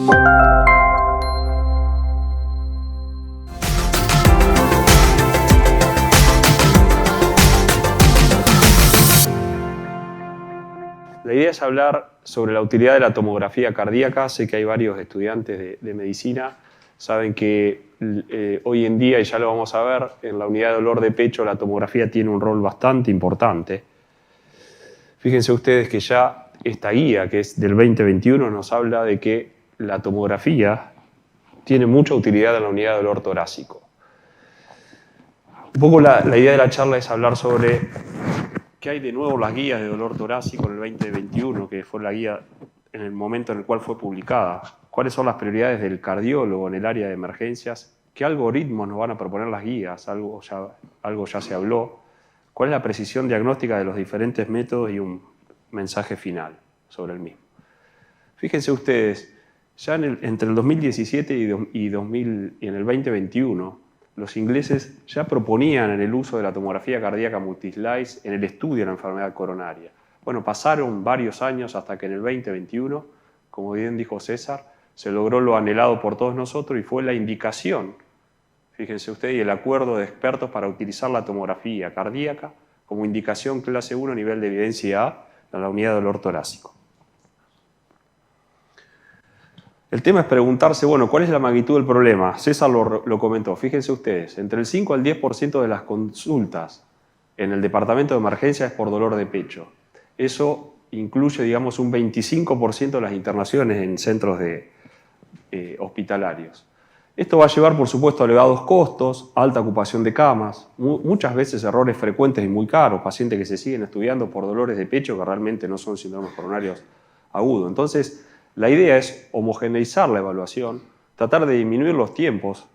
La idea es hablar sobre la utilidad de la tomografía cardíaca. Sé que hay varios estudiantes de medicina, saben que hoy en día, y ya lo vamos a ver, en la unidad de dolor de pecho la tomografía tiene un rol bastante importante. Fíjense ustedes que ya esta guía, que es del 2021, nos habla de que la tomografía tiene mucha utilidad en la unidad de dolor torácico. Un poco la idea de la charla es hablar sobre qué hay de nuevo en las guías de dolor torácico en el 2021, que fue la guía en el momento en el cual fue publicada. ¿Cuáles son las prioridades del cardiólogo en el área de emergencias? ¿Qué algoritmos nos van a proponer las guías? Algo ya se habló. ¿Cuál es la precisión diagnóstica de los diferentes métodos? Y un mensaje final sobre el mismo. Fíjense ustedes, ya entre el 2017 y en el 2021, los ingleses ya proponían en el uso de la tomografía cardíaca multislice en el estudio de la enfermedad coronaria. Bueno, pasaron varios años hasta que en el 2021, como bien dijo César, se logró lo anhelado por todos nosotros y fue la indicación, fíjense ustedes, y el acuerdo de expertos para utilizar la tomografía cardíaca como indicación clase 1 a nivel de evidencia A en la unidad de dolor torácico. El tema es preguntarse, bueno, ¿cuál es la magnitud del problema? César lo comentó, fíjense ustedes, entre el 5 al 10% de las consultas en el departamento de emergencia es por dolor de pecho. Eso incluye, digamos, un 25% de las internaciones en centros hospitalarios. Esto va a llevar, por supuesto, a elevados costos, alta ocupación de camas, muchas veces errores frecuentes y muy caros, pacientes que se siguen estudiando por dolores de pecho que realmente no son síndromes coronarios agudos. Entonces, la idea es homogeneizar la evaluación, tratar de disminuir los tiempos.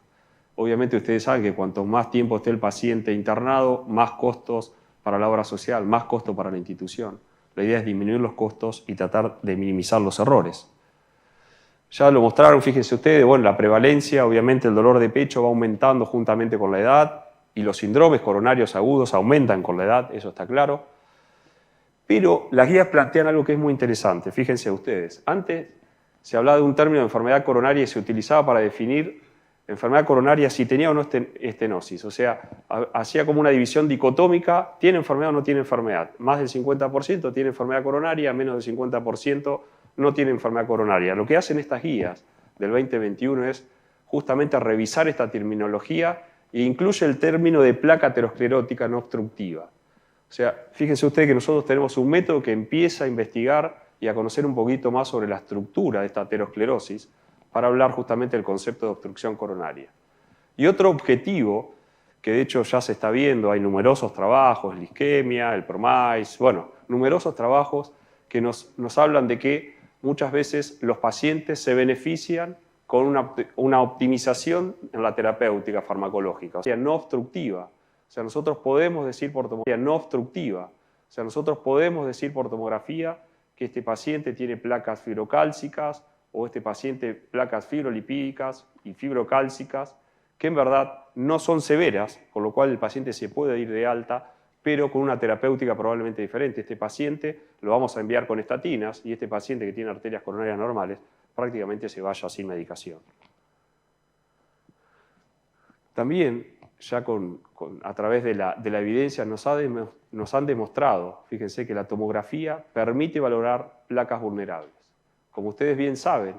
Obviamente ustedes saben que cuanto más tiempo esté el paciente internado, más costos para la obra social, más costo para la institución. La idea es disminuir los costos y tratar de minimizar los errores. Ya lo mostraron, fíjense ustedes, bueno, la prevalencia, obviamente el dolor de pecho va aumentando juntamente con la edad y los síndromes coronarios agudos aumentan con la edad, eso está claro. Pero las guías plantean algo que es muy interesante, fíjense ustedes. Antes se hablaba de un término de enfermedad coronaria y se utilizaba para definir enfermedad coronaria si tenía o no estenosis. O sea, hacía como una división dicotómica, ¿tiene enfermedad o no tiene enfermedad? Más del 50% tiene enfermedad coronaria, menos del 50% no tiene enfermedad coronaria. Lo que hacen estas guías del 2021 es justamente revisar esta terminología e incluye el término de placa aterosclerótica no obstructiva. O sea, fíjense ustedes que nosotros tenemos un método que empieza a investigar y a conocer un poquito más sobre la estructura de esta aterosclerosis para hablar justamente del concepto de obstrucción coronaria. Y otro objetivo, que de hecho ya se está viendo, hay numerosos trabajos, la isquemia, el PROMISE, bueno, numerosos trabajos que nos hablan de que muchas veces los pacientes se benefician con una optimización en la terapéutica farmacológica, o sea, no obstructiva. O sea, nosotros podemos decir por tomografía no obstructiva. O sea, nosotros podemos decir por tomografía que este paciente tiene placas fibrocálcicas o este paciente placas fibrolipídicas y fibrocálcicas, que en verdad no son severas, con lo cual el paciente se puede ir de alta, pero con una terapéutica probablemente diferente. Este paciente lo vamos a enviar con estatinas y este paciente que tiene arterias coronarias normales prácticamente se vaya sin medicación. También, ya a través de la evidencia, nos han demostrado, fíjense, que la tomografía permite valorar placas vulnerables. Como ustedes bien saben,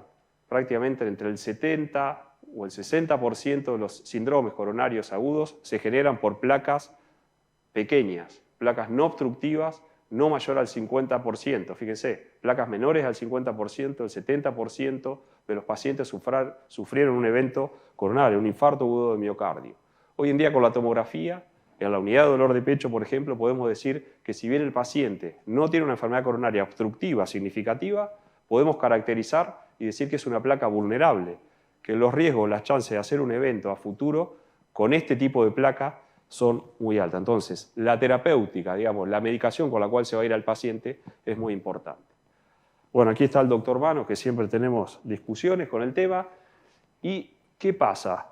prácticamente entre el 70 o el 60% de los síndromes coronarios agudos se generan por placas pequeñas, placas no obstructivas, no mayor al 50%. Fíjense, placas menores al 50%, el 70% de los pacientes sufrieron un evento coronario, un infarto agudo de miocardio. Hoy en día con la tomografía, en la unidad de dolor de pecho, por ejemplo, podemos decir que si bien el paciente no tiene una enfermedad coronaria obstructiva significativa, podemos caracterizar y decir que es una placa vulnerable, que los riesgos, las chances de hacer un evento a futuro con este tipo de placa son muy altas. Entonces, la terapéutica, digamos, la medicación con la cual se va a ir al paciente es muy importante. Bueno, aquí está el doctor Vano, que siempre tenemos discusiones con el tema. ¿Y qué pasa?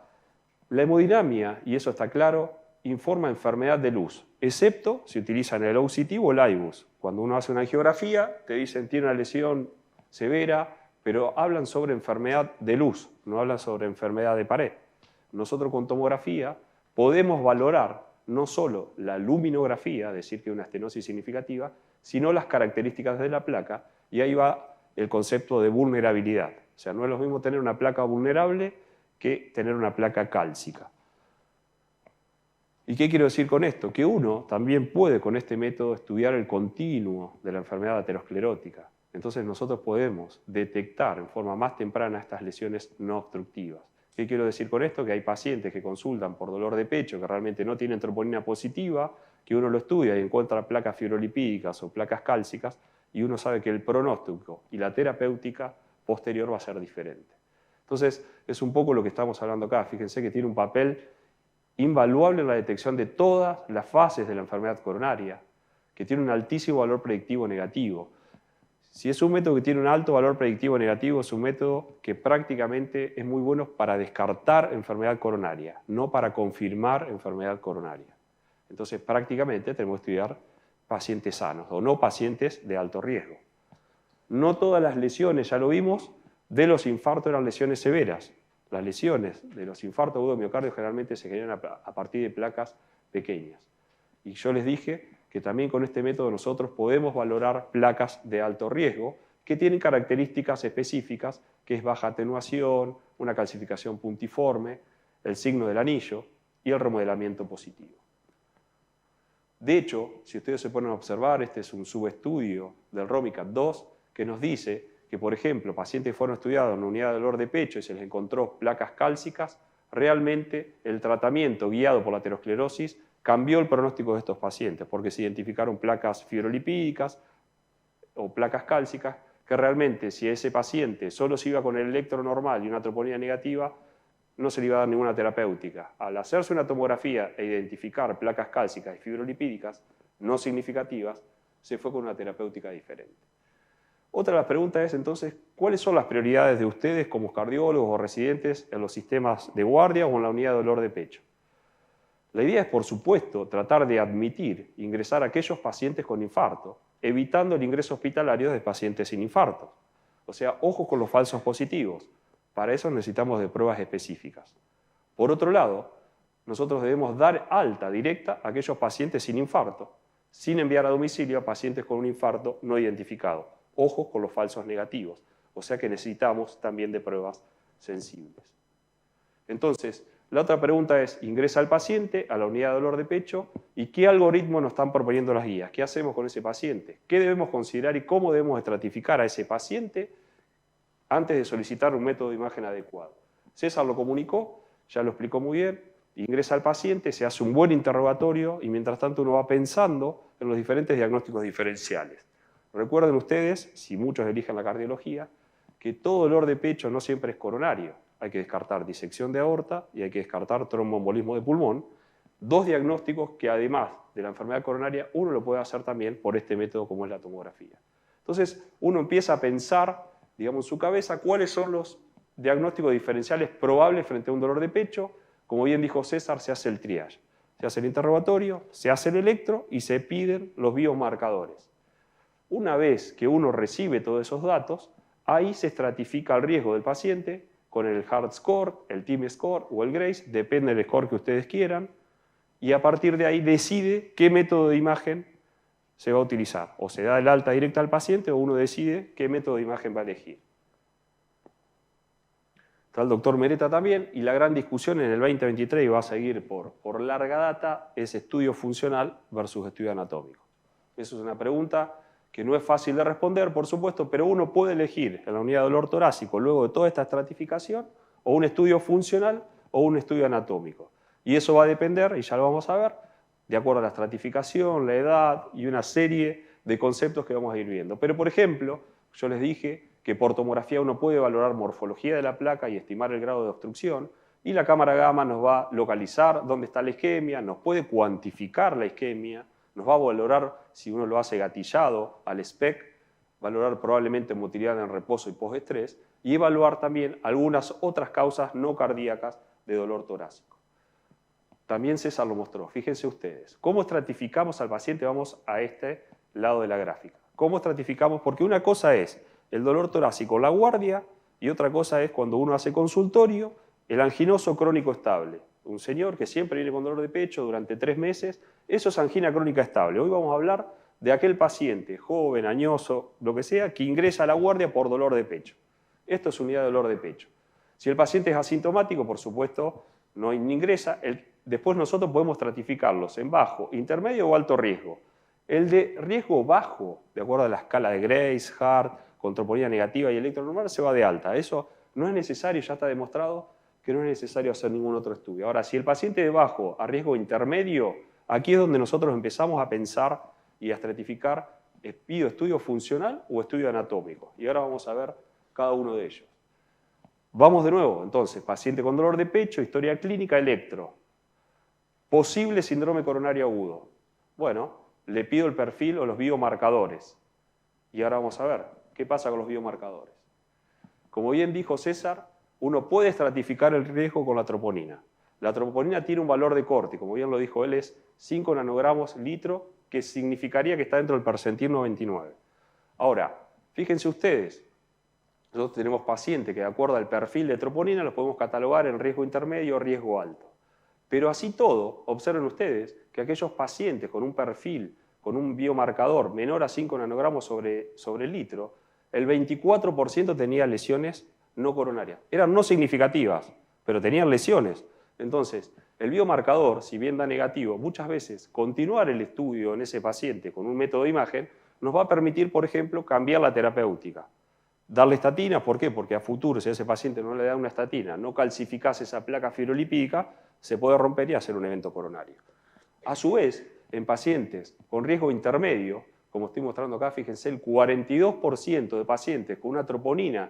La hemodinamia, y eso está claro, informa enfermedad de luz, excepto si utilizan el OCT o el IBUS. Cuando uno hace una angiografía, te dicen tiene una lesión severa, pero hablan sobre enfermedad de luz, no hablan sobre enfermedad de pared. Nosotros con tomografía podemos valorar no solo la luminografía, decir que hay una estenosis significativa, sino las características de la placa, y ahí va el concepto de vulnerabilidad. O sea, no es lo mismo tener una placa vulnerable que tener una placa cálcica. ¿Y qué quiero decir con esto? Que uno también puede con este método estudiar el continuo de la enfermedad aterosclerótica. Entonces nosotros podemos detectar en forma más temprana estas lesiones no obstructivas. ¿Qué quiero decir con esto? Que hay pacientes que consultan por dolor de pecho, que realmente no tienen troponina positiva, que uno lo estudia y encuentra placas fibrolipídicas o placas cálcicas, y uno sabe que el pronóstico y la terapéutica posterior va a ser diferente. Entonces, es un poco lo que estamos hablando acá. Fíjense que tiene un papel invaluable en la detección de todas las fases de la enfermedad coronaria, que tiene un altísimo valor predictivo negativo. Si es un método que tiene un alto valor predictivo negativo, es un método que prácticamente es muy bueno para descartar enfermedad coronaria, no para confirmar enfermedad coronaria. Entonces, prácticamente tenemos que estudiar pacientes sanos o no pacientes de alto riesgo. No todas las lesiones, ya lo vimos, de los infartos eran lesiones severas. Las lesiones de los infartos agudos de miocardio generalmente se generan a partir de placas pequeñas. Y yo les dije que también con este método nosotros podemos valorar placas de alto riesgo que tienen características específicas, que es baja atenuación, una calcificación puntiforme, el signo del anillo y el remodelamiento positivo. De hecho, si ustedes se ponen a observar, este es un subestudio del ROMICAT 2 que nos dice que, por ejemplo, pacientes que fueron estudiados en una unidad de dolor de pecho y se les encontró placas cálcicas, realmente el tratamiento guiado por la aterosclerosis cambió el pronóstico de estos pacientes, porque se identificaron placas fibrolipídicas o placas cálcicas, que realmente si ese paciente solo se iba con el electro normal y una troponina negativa, no se le iba a dar ninguna terapéutica. Al hacerse una tomografía e identificar placas cálcicas y fibrolipídicas no significativas, se fue con una terapéutica diferente. Otra de las preguntas es entonces, ¿cuáles son las prioridades de ustedes como cardiólogos o residentes en los sistemas de guardia o en la unidad de dolor de pecho? La idea es, por supuesto, tratar de admitir, ingresar a aquellos pacientes con infarto, evitando el ingreso hospitalario de pacientes sin infarto. O sea, ojo con los falsos positivos. Para eso necesitamos de pruebas específicas. Por otro lado, nosotros debemos dar alta directa a aquellos pacientes sin infarto, sin enviar a domicilio a pacientes con un infarto no identificado. Ojo con los falsos negativos. O sea que necesitamos también de pruebas sensibles. Entonces, la otra pregunta es, ingresa el paciente a la unidad de dolor de pecho y ¿qué algoritmo nos están proponiendo las guías? ¿Qué hacemos con ese paciente? ¿Qué debemos considerar y cómo debemos estratificar a ese paciente antes de solicitar un método de imagen adecuado? César lo comunicó, ya lo explicó muy bien, ingresa al paciente, se hace un buen interrogatorio y mientras tanto uno va pensando en los diferentes diagnósticos diferenciales. Recuerden ustedes, si muchos eligen la cardiología, que todo dolor de pecho no siempre es coronario. Hay que descartar disección de aorta y hay que descartar tromboembolismo de pulmón, dos diagnósticos que además de la enfermedad coronaria uno lo puede hacer también por este método como es la tomografía. Entonces uno empieza a pensar, digamos, en su cabeza cuáles son los diagnósticos diferenciales probables frente a un dolor de pecho. Como bien dijo César, se hace el triage. Se hace el interrogatorio, se hace el electro y se piden los biomarcadores. Una vez que uno recibe todos esos datos, ahí se estratifica el riesgo del paciente con el Hard Score, el Team Score o el Grace, depende del score que ustedes quieran, y a partir de ahí decide qué método de imagen se va a utilizar. O se da el alta directa al paciente o uno decide qué método de imagen va a elegir. Está el doctor Mereta también, y la gran discusión en el 2023, y va a seguir por larga data, es estudio funcional versus estudio anatómico. Eso es una pregunta que no es fácil de responder, por supuesto, pero uno puede elegir en la unidad de dolor torácico, luego de toda esta estratificación, o un estudio funcional o un estudio anatómico. Y eso va a depender, y ya lo vamos a ver, de acuerdo a la estratificación, la edad y una serie de conceptos que vamos a ir viendo. Pero, por ejemplo, yo les dije que por tomografía uno puede valorar morfología de la placa y estimar el grado de obstrucción, y la cámara gamma nos va a localizar dónde está la isquemia, nos puede cuantificar la isquemia, nos va a valorar, si uno lo hace gatillado al SPEC, valorar probablemente motilidad en reposo y postestrés, y evaluar también algunas otras causas no cardíacas de dolor torácico. También César lo mostró, fíjense ustedes. ¿Cómo estratificamos al paciente? Vamos a este lado de la gráfica. ¿Cómo estratificamos? Porque una cosa es el dolor torácico, la guardia, y otra cosa es cuando uno hace consultorio, el anginoso crónico estable. Un señor que siempre viene con dolor de pecho durante 3 meses, eso es angina crónica estable. Hoy vamos a hablar de aquel paciente, joven, añoso, lo que sea, que ingresa a la guardia por dolor de pecho. Esto es unidad de dolor de pecho. Si el paciente es asintomático, por supuesto, no ingresa. Después nosotros podemos estratificarlos en bajo, intermedio o alto riesgo. El de riesgo bajo, de acuerdo a la escala de Grace, Hart, con troponina negativa y electronormal, se va de alta. Eso no es necesario, ya está demostrado que no es necesario hacer ningún otro estudio. Ahora, si el paciente de bajo a riesgo intermedio, aquí es donde nosotros empezamos a pensar y a estratificar, pido estudio funcional o estudio anatómico. Y ahora vamos a ver cada uno de ellos. Vamos de nuevo, entonces, paciente con dolor de pecho, historia clínica, electro. Posible síndrome coronario agudo. Bueno, le pido el perfil o los biomarcadores. Y ahora vamos a ver, ¿qué pasa con los biomarcadores? Como bien dijo César, uno puede estratificar el riesgo con la troponina. La troponina tiene un valor de corte, como bien lo dijo él, es 5 nanogramos litro, que significaría que está dentro del percentil 99. Ahora, fíjense ustedes, nosotros tenemos pacientes que de acuerdo al perfil de troponina los podemos catalogar en riesgo intermedio o riesgo alto. Pero así todo, observen ustedes que aquellos pacientes con un perfil, con un biomarcador menor a 5 nanogramos sobre litro, el 24% tenía lesiones no coronarias. Eran no significativas, pero tenían lesiones. Entonces, el biomarcador, si bien da negativo, muchas veces continuar el estudio en ese paciente con un método de imagen nos va a permitir, por ejemplo, cambiar la terapéutica. Darle estatina, ¿por qué? Porque a futuro, si a ese paciente no le da una estatina, no calcificase esa placa fibrolipídica, se puede romper y hacer un evento coronario. A su vez, en pacientes con riesgo intermedio, como estoy mostrando acá, fíjense, el 42% de pacientes con una troponina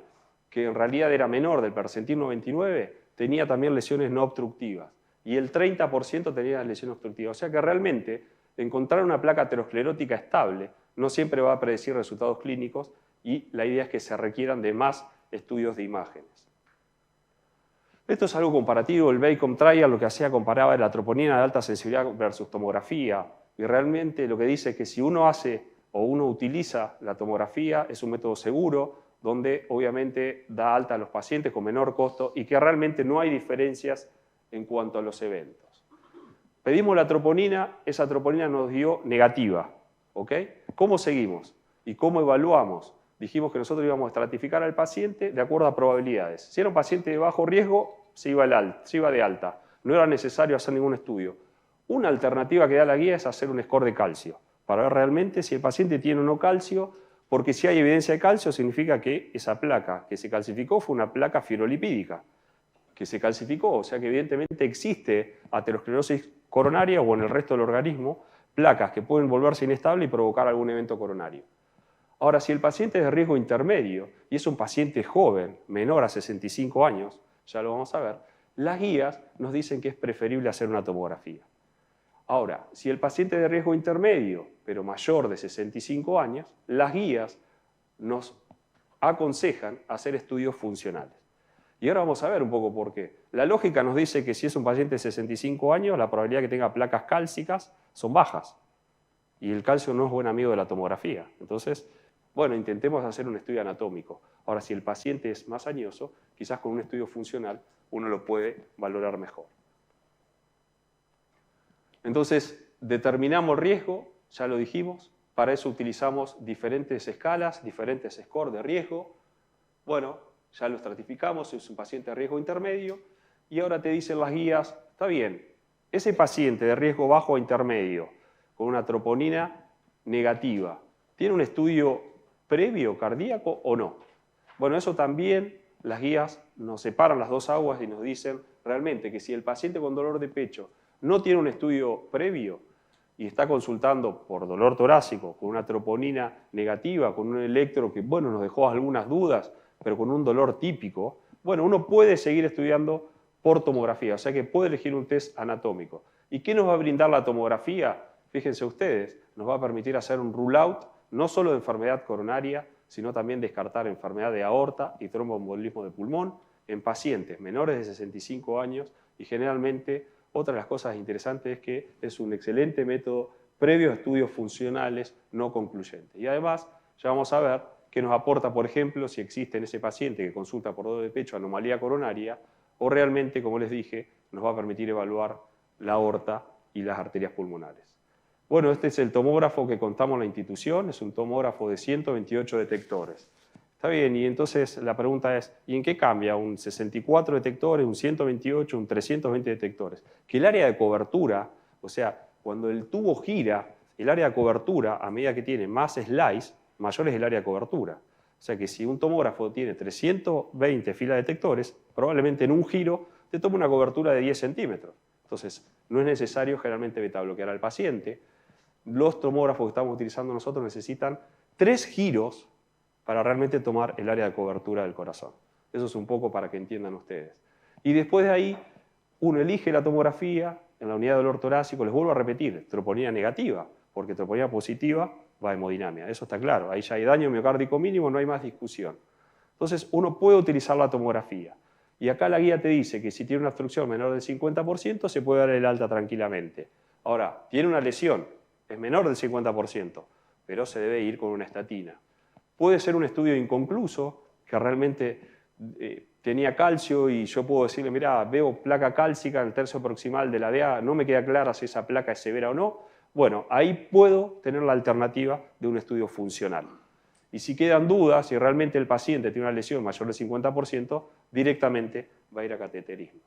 que en realidad era menor del percentil 99, tenía también lesiones no obstructivas. Y el 30% tenía lesiones obstructivas. O sea que realmente encontrar una placa aterosclerótica estable no siempre va a predecir resultados clínicos y la idea es que se requieran de más estudios de imágenes. Esto es algo comparativo, el Bacon Trial lo que hacía comparaba la troponina de alta sensibilidad versus tomografía y realmente lo que dice es que si uno hace o uno utiliza la tomografía es un método seguro donde obviamente da alta a los pacientes con menor costo y que realmente no hay diferencias en cuanto a los eventos. Pedimos la troponina, esa troponina nos dio negativa, ¿ok? ¿Cómo seguimos? ¿Y cómo evaluamos? Dijimos que nosotros íbamos a estratificar al paciente de acuerdo a probabilidades. Si era un paciente de bajo riesgo, se iba de alta. No era necesario hacer ningún estudio. Una alternativa que da la guía es hacer un score de calcio, para ver realmente si el paciente tiene o no calcio, porque si hay evidencia de calcio significa que esa placa que se calcificó fue una placa fibrolipídica, que se calcificó, o sea que evidentemente existe aterosclerosis coronaria o en el resto del organismo, placas que pueden volverse inestables y provocar algún evento coronario. Ahora, si el paciente es de riesgo intermedio y es un paciente joven, menor a 65 años, ya lo vamos a ver, las guías nos dicen que es preferible hacer una tomografía. Ahora, si el paciente es de riesgo intermedio, pero mayor de 65 años, las guías nos aconsejan hacer estudios funcionales. Y ahora vamos a ver un poco por qué. La lógica nos dice que si es un paciente de 65 años, la probabilidad de que tenga placas cálcicas son bajas. Y el calcio no es buen amigo de la tomografía. Entonces, bueno, intentemos hacer un estudio anatómico. Ahora, si el paciente es más añoso, quizás con un estudio funcional uno lo puede valorar mejor. Entonces, determinamos el riesgo, ya lo dijimos, para eso utilizamos diferentes escalas, diferentes scores de riesgo. Bueno, ya lo estratificamos, es un paciente de riesgo intermedio, y ahora te dicen las guías, está bien, ese paciente de riesgo bajo a intermedio, con una troponina negativa, ¿tiene un estudio previo cardíaco o no? Bueno, eso también las guías nos separan las dos aguas y nos dicen realmente que si el paciente con dolor de pecho no tiene un estudio previo y está consultando por dolor torácico con una troponina negativa, con un electro que, bueno, nos dejó algunas dudas, pero con un dolor típico, bueno, uno puede seguir estudiando por tomografía, o sea que puede elegir un test anatómico. ¿Y qué nos va a brindar la tomografía? Fíjense ustedes, nos va a permitir hacer un rule out, no solo de enfermedad coronaria, sino también descartar enfermedad de aorta y tromboembolismo de pulmón en pacientes menores de 65 años y generalmente otra de las cosas interesantes es que es un excelente método previo a estudios funcionales no concluyentes. Y además ya vamos a ver que nos aporta, por ejemplo, si existe en ese paciente que consulta por dolor de pecho anomalía coronaria, o realmente, como les dije, nos va a permitir evaluar la aorta y las arterias pulmonares. Bueno, este es el tomógrafo que contamos en la institución, es un tomógrafo de 128 detectores. Está bien, y entonces la pregunta es, ¿y en qué cambia un 64 detectores, un 128, un 320 detectores? Que el área de cobertura, o sea, cuando el tubo gira, el área de cobertura, a medida que tiene más slice, mayor es el área de cobertura. O sea que si un tomógrafo tiene 320 filas de detectores, probablemente en un giro te toma una cobertura de 10 centímetros. Entonces, no es necesario generalmente beta-bloquear al paciente. Los tomógrafos que estamos utilizando nosotros necesitan 3 giros para realmente tomar el área de cobertura del corazón. Eso es un poco para que entiendan ustedes. Y después de ahí, uno elige la tomografía en la unidad de dolor torácico, les vuelvo a repetir, troponina negativa, porque troponina positiva va a hemodinamia, eso está claro, ahí ya hay daño miocárdico mínimo, no hay más discusión. Entonces, uno puede utilizar la tomografía. Y acá la guía te dice que si tiene una obstrucción menor del 50%, se puede dar el alta tranquilamente. Ahora, tiene una lesión, es menor del 50%, pero se debe ir con una estatina. Puede ser un estudio inconcluso, que realmente tenía calcio y yo puedo decirle, mira, veo placa cálcica en el tercio proximal de la DA, no me queda clara si esa placa es severa o no. Bueno, ahí puedo tener la alternativa de un estudio funcional. Y si quedan dudas, si realmente el paciente tiene una lesión mayor del 50%, directamente va a ir a cateterismo.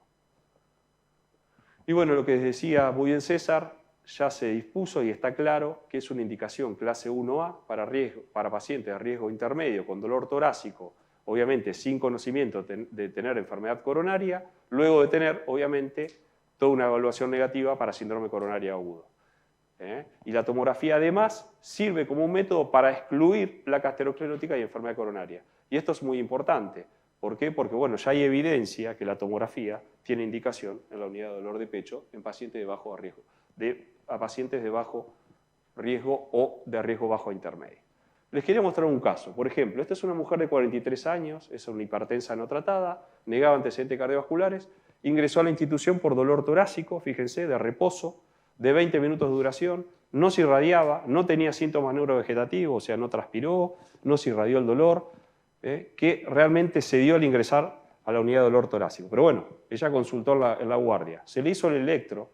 Y bueno, lo que decía muy bien César, ya se dispuso y está claro que es una indicación clase 1A para pacientes de riesgo intermedio con dolor torácico, obviamente sin conocimiento de tener enfermedad coronaria, luego de tener, obviamente, toda una evaluación negativa para síndrome coronario agudo. Y la tomografía, además, sirve como un método para excluir placa aterosclerótica y enfermedad coronaria. Y esto es muy importante. ¿Por qué? Porque bueno, ya hay evidencia que la tomografía tiene indicación en la unidad de dolor de pecho en pacientes de bajo riesgo, a pacientes de bajo riesgo o de riesgo bajo a intermedio. Les quería mostrar un caso. Por ejemplo, esta es una mujer de 43 años, es una hipertensa no tratada, negaba antecedentes cardiovasculares, ingresó a la institución por dolor torácico, fíjense, de reposo, de 20 minutos de duración, no se irradiaba, no tenía síntomas neurovegetativos, o sea, no transpiró, no se irradió el dolor, que realmente se dio al ingresar a la unidad de dolor torácico. Pero bueno, ella consultó en la guardia, se le hizo el electro,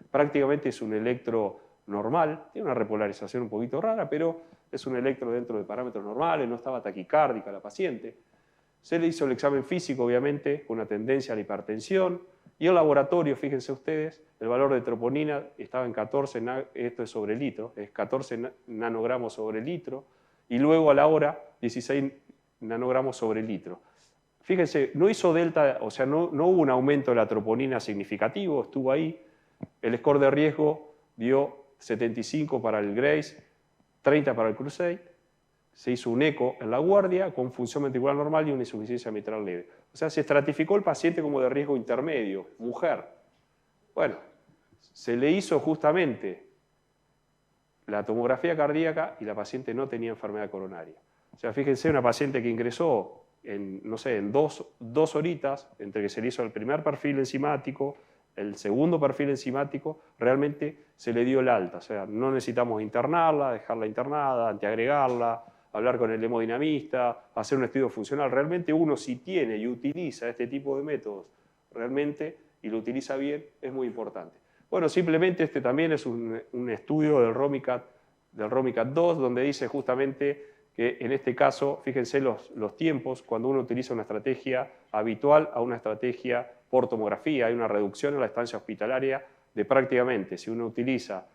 prácticamente es un electro normal, tiene una repolarización un poquito rara, pero es un electro dentro de parámetros normales, no estaba taquicárdica la paciente. Se le hizo el examen físico, obviamente, con una tendencia a la hipertensión, y el laboratorio, fíjense ustedes, el valor de troponina estaba en 14, esto es sobre litro, es 14 nanogramos sobre litro, y luego a la hora 16 nanogramos sobre litro. Fíjense, no hizo delta, o sea, no hubo un aumento de la troponina significativo, estuvo ahí. El score de riesgo dio 75 para el Grace, 30 para el Crusade. Se hizo un eco en la guardia con función ventricular normal y una insuficiencia mitral leve. O sea, se estratificó el paciente como de riesgo intermedio, mujer. Bueno, se le hizo justamente la tomografía cardíaca y la paciente no tenía enfermedad coronaria. O sea, fíjense, una paciente que ingresó en, no sé, en dos horitas, entre que se le hizo el primer perfil enzimático, el segundo perfil enzimático, realmente se le dio el alta. O sea, no necesitamos internarla, dejarla internada, antiagregarla, hablar con el hemodinamista, hacer un estudio funcional. Realmente uno si tiene y utiliza este tipo de métodos realmente y lo utiliza bien, es muy importante. Bueno, simplemente este también es un estudio del ROMICAT 2, donde dice justamente que en este caso, fíjense los tiempos, cuando uno utiliza una estrategia habitual a una estrategia por tomografía, hay una reducción en la estancia hospitalaria de prácticamente, si uno utiliza,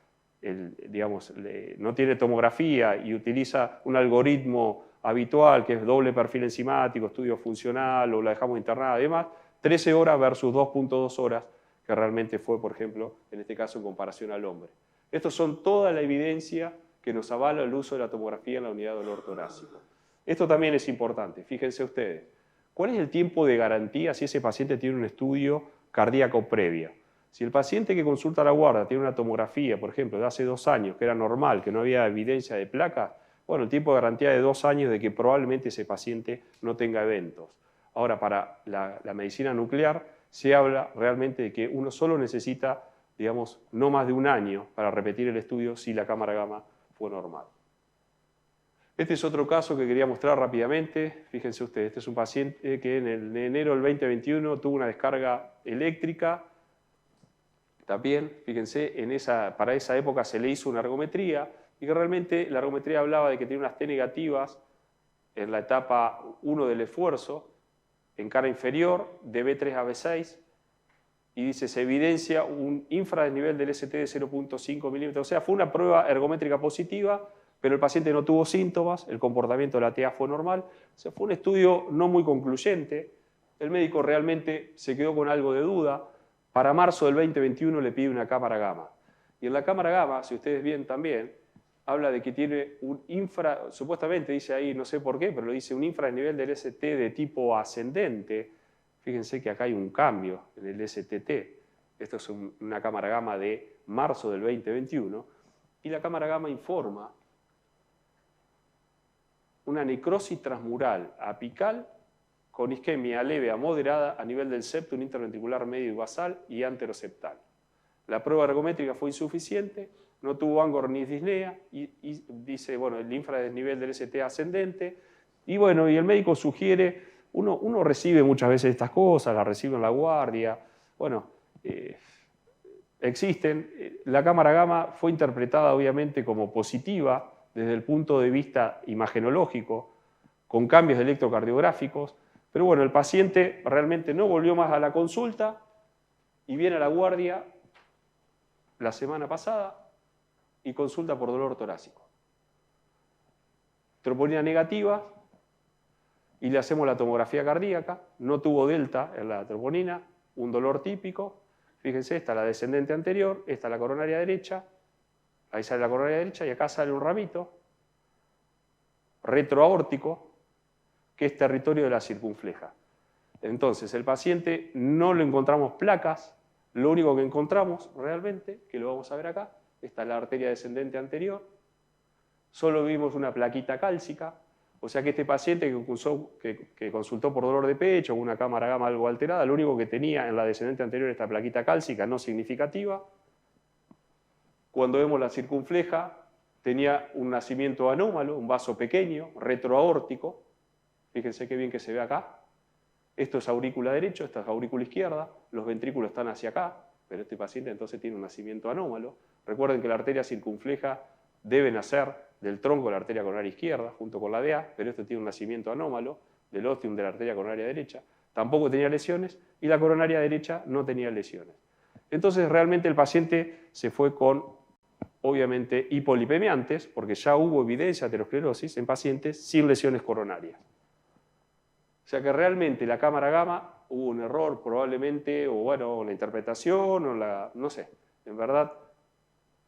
no tiene tomografía y utiliza un algoritmo habitual, que es doble perfil enzimático, estudio funcional, o la dejamos internada y demás, 13 horas versus 2.2 horas, que realmente fue, por ejemplo, en este caso en comparación al hombre. Estos son toda la evidencia que nos avala el uso de la tomografía en la unidad de dolor torácico. Esto también es importante, fíjense ustedes. ¿Cuál es el tiempo de garantía si ese paciente tiene un estudio cardíaco previo? Si el paciente que consulta a la guardia tiene una tomografía, por ejemplo, de hace 2 años, que era normal, que no había evidencia de placa, bueno, el tiempo de garantía de 2 años de que probablemente ese paciente no tenga eventos. Ahora, para la medicina nuclear, se habla realmente de que uno solo necesita, digamos, no más de 1 año para repetir el estudio si la cámara gamma fue normal. Este es otro caso que quería mostrar rápidamente. Fíjense ustedes, este es un paciente que en enero del 2021 tuvo una descarga eléctrica. También, fíjense, para esa época se le hizo una ergometría y que realmente la ergometría hablaba de que tenía unas T negativas en la etapa 1 del esfuerzo, en cara inferior, de B3 a B6, y dice, se evidencia un infradesnivel del ST de 0.5 milímetros. O sea, fue una prueba ergométrica positiva, pero el paciente no tuvo síntomas, el comportamiento de la TA fue normal. O sea, fue un estudio no muy concluyente. El médico realmente se quedó con algo de duda. Para marzo del 2021 le pide una cámara gamma. Y en la cámara gamma, si ustedes ven también, habla de que tiene un supuestamente dice ahí, no sé por qué, pero lo dice un infradesnivel del ST de tipo ascendente. Fíjense que acá hay un cambio en el STT. Esto es una cámara gamma de marzo del 2021. Y la cámara gamma informa una necrosis transmural apical con isquemia leve a moderada a nivel del septum interventricular medio y basal y anteroseptal. La prueba ergométrica fue insuficiente, no tuvo angor ni disnea y dice, bueno, el infradesnivel del ST ascendente. Y bueno, y el médico sugiere, uno recibe muchas veces estas cosas, las recibe en la guardia, bueno, existen. La cámara gamma fue interpretada obviamente como positiva desde el punto de vista imagenológico, con cambios electrocardiográficos, pero bueno, el paciente realmente no volvió más a la consulta y viene a la guardia la semana pasada y consulta por dolor torácico. Troponina negativa y le hacemos la tomografía cardíaca, no tuvo delta en la troponina, un dolor típico. Fíjense, esta es la descendente anterior, esta es la coronaria derecha, ahí sale la coronaria derecha y acá sale un ramito retroaórtico, que es territorio de la circunfleja. Entonces, el paciente no le encontramos placas, lo único que encontramos realmente, que lo vamos a ver acá, esta es la arteria descendente anterior, solo vimos una plaquita cálcica, o sea que este paciente que consultó por dolor de pecho, con una cámara gamma algo alterada, lo único que tenía en la descendente anterior esta plaquita cálcica no significativa. Cuando vemos la circunfleja, tenía un nacimiento anómalo, un vaso pequeño, retroaórtico. Fíjense qué bien que se ve acá. Esto es aurícula derecho, esta es aurícula izquierda, los ventrículos están hacia acá, pero este paciente entonces tiene un nacimiento anómalo. Recuerden que la arteria circunfleja debe nacer del tronco de la arteria coronaria izquierda, junto con la DA, pero este tiene un nacimiento anómalo del ostium de la arteria coronaria derecha. Tampoco tenía lesiones y la coronaria derecha no tenía lesiones. Entonces realmente el paciente se fue con, obviamente, hipolipemiantes, porque ya hubo evidencia de aterosclerosis en pacientes sin lesiones coronarias. O sea que realmente la cámara gamma hubo un error probablemente, o bueno, la interpretación, o no sé, en verdad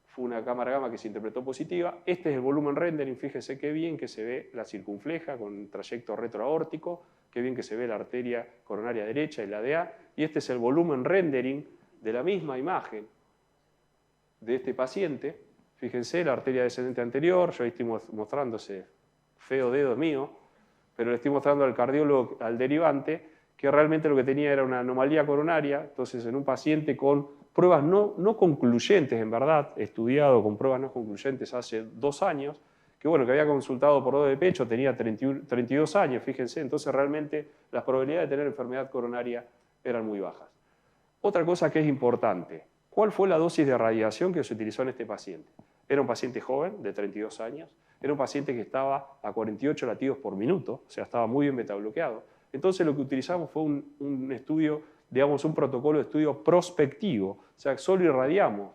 fue una cámara gamma que se interpretó positiva. Este es el volumen rendering, fíjese qué bien que se ve la circunfleja con trayecto retroaórtico, qué bien que se ve la arteria coronaria derecha y la DA, y este es el volumen rendering de la misma imagen de este paciente. Fíjense la arteria descendente anterior, yo ahí estoy mostrando ese feo dedo mío, pero le estoy mostrando al cardiólogo, al derivante, que realmente lo que tenía era una anomalía coronaria. Entonces en un paciente con pruebas no concluyentes, en verdad, estudiado con pruebas no concluyentes hace 2 años, que bueno, que había consultado por dolor de pecho, tenía 32 años, fíjense, entonces realmente las probabilidades de tener enfermedad coronaria eran muy bajas. Otra cosa que es importante, ¿cuál fue la dosis de radiación que se utilizó en este paciente? Era un paciente joven, de 32 años, era un paciente que estaba a 48 latidos por minuto, o sea, estaba muy bien betabloqueado. Entonces lo que utilizamos fue un estudio, digamos, un protocolo de estudio prospectivo, o sea, solo irradiamos.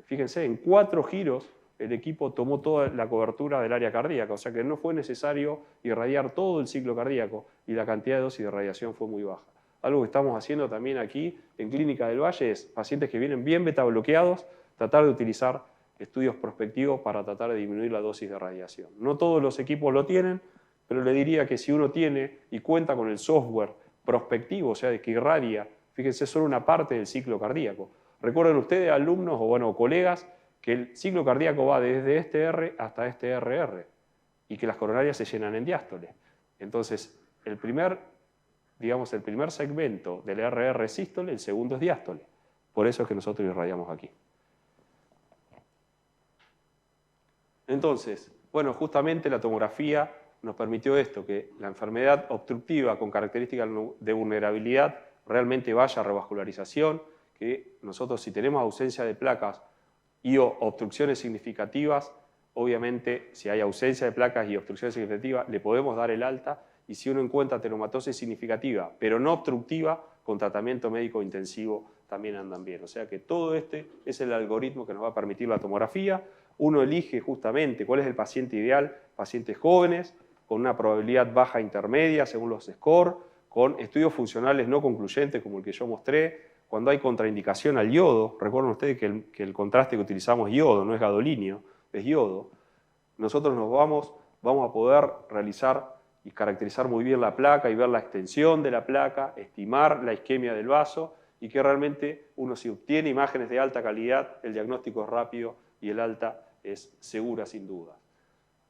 Fíjense, en 4 giros el equipo tomó toda la cobertura del área cardíaca, o sea que no fue necesario irradiar todo el ciclo cardíaco y la cantidad de dosis de radiación fue muy baja. Algo que estamos haciendo también aquí en Clínica del Valle es pacientes que vienen bien betabloqueados, tratar de utilizar estudios prospectivos para tratar de disminuir la dosis de radiación. No todos los equipos lo tienen, pero le diría que si uno tiene y cuenta con el software prospectivo, o sea, de que irradia, fíjense, solo una parte del ciclo cardíaco. Recuerden ustedes, alumnos o bueno, colegas, que el ciclo cardíaco va desde este R hasta este RR y que las coronarias se llenan en diástole. Entonces, el primer segmento del RR es sístole, el segundo es diástole. Por eso es que nosotros irradiamos aquí. Entonces, Bueno, justamente la tomografía nos permitió esto, que la enfermedad obstructiva con características de vulnerabilidad realmente vaya a revascularización, que nosotros si tenemos ausencia de placas y o obstrucciones significativas, obviamente si hay ausencia de placas y obstrucciones significativas, le podemos dar el alta, y si uno encuentra tenomatosis significativa, pero no obstructiva, con tratamiento médico intensivo también andan bien. O sea que todo este es el algoritmo que nos va a permitir la tomografía. Uno elige justamente cuál es el paciente ideal, pacientes jóvenes, con una probabilidad baja intermedia según los scores, con estudios funcionales no concluyentes como el que yo mostré, cuando hay contraindicación al yodo. Recuerden ustedes que el contraste que utilizamos es yodo, no es gadolinio, es yodo. Nosotros vamos a poder realizar y caracterizar muy bien la placa y ver la extensión de la placa, estimar la isquemia del vaso, y que realmente uno, si obtiene imágenes de alta calidad, el diagnóstico es rápido y el alta es segura sin duda.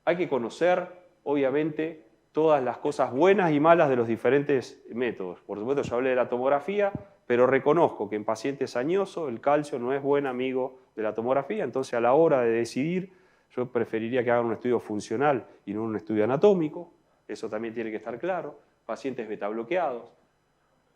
Hay que conocer, obviamente, todas las cosas buenas y malas de los diferentes métodos. Por supuesto, yo hablé de la tomografía, pero reconozco que en pacientes añosos el calcio no es buen amigo de la tomografía, entonces a la hora de decidir, yo preferiría que hagan un estudio funcional y no un estudio anatómico. Eso también tiene que estar claro. Pacientes beta bloqueados.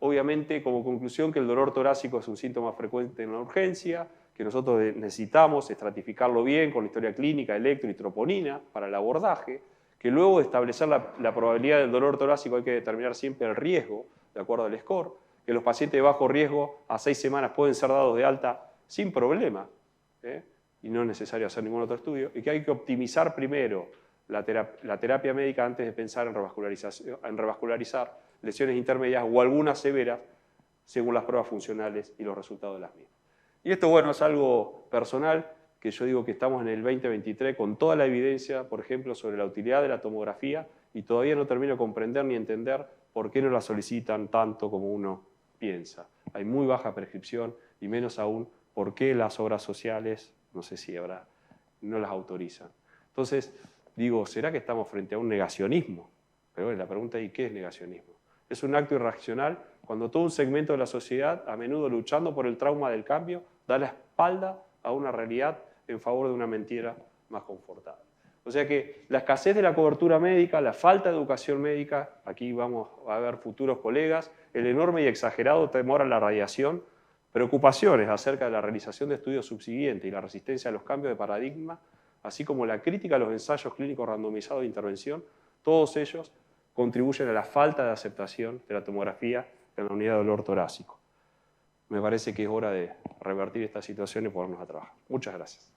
Obviamente, como conclusión, que el dolor torácico es un síntoma frecuente en la urgencia, que nosotros necesitamos estratificarlo bien con la historia clínica, electro y troponina para el abordaje, que luego de establecer la probabilidad del dolor torácico hay que determinar siempre el riesgo, de acuerdo al score, que los pacientes de bajo riesgo a 6 semanas pueden ser dados de alta sin problema, y no es necesario hacer ningún otro estudio, y que hay que optimizar primero la terapia médica antes de pensar en revascularizar lesiones intermedias o algunas severas según las pruebas funcionales y los resultados de las mismas. Y esto, bueno, es algo personal, que yo digo que estamos en el 2023 con toda la evidencia, por ejemplo, sobre la utilidad de la tomografía, y todavía no termino de comprender ni entender por qué no la solicitan tanto como uno piensa. Hay muy baja prescripción y menos aún por qué las obras sociales, no sé si habrá, no las autorizan. Entonces, digo, ¿será que estamos frente a un negacionismo? Pero bueno, la pregunta es, ¿qué es negacionismo? Es un acto irracional cuando todo un segmento de la sociedad, a menudo luchando por el trauma del cambio, da la espalda a una realidad en favor de una mentira más confortable. O sea que la escasez de la cobertura médica, la falta de educación médica, aquí vamos a ver futuros colegas, el enorme y exagerado temor a la radiación, preocupaciones acerca de la realización de estudios subsiguientes y la resistencia a los cambios de paradigma, así como la crítica a los ensayos clínicos randomizados de intervención, todos ellos contribuyen a la falta de aceptación de la tomografía en la unidad de dolor torácico. Me parece que es hora de revertir esta situación y ponernos a trabajar. Muchas gracias.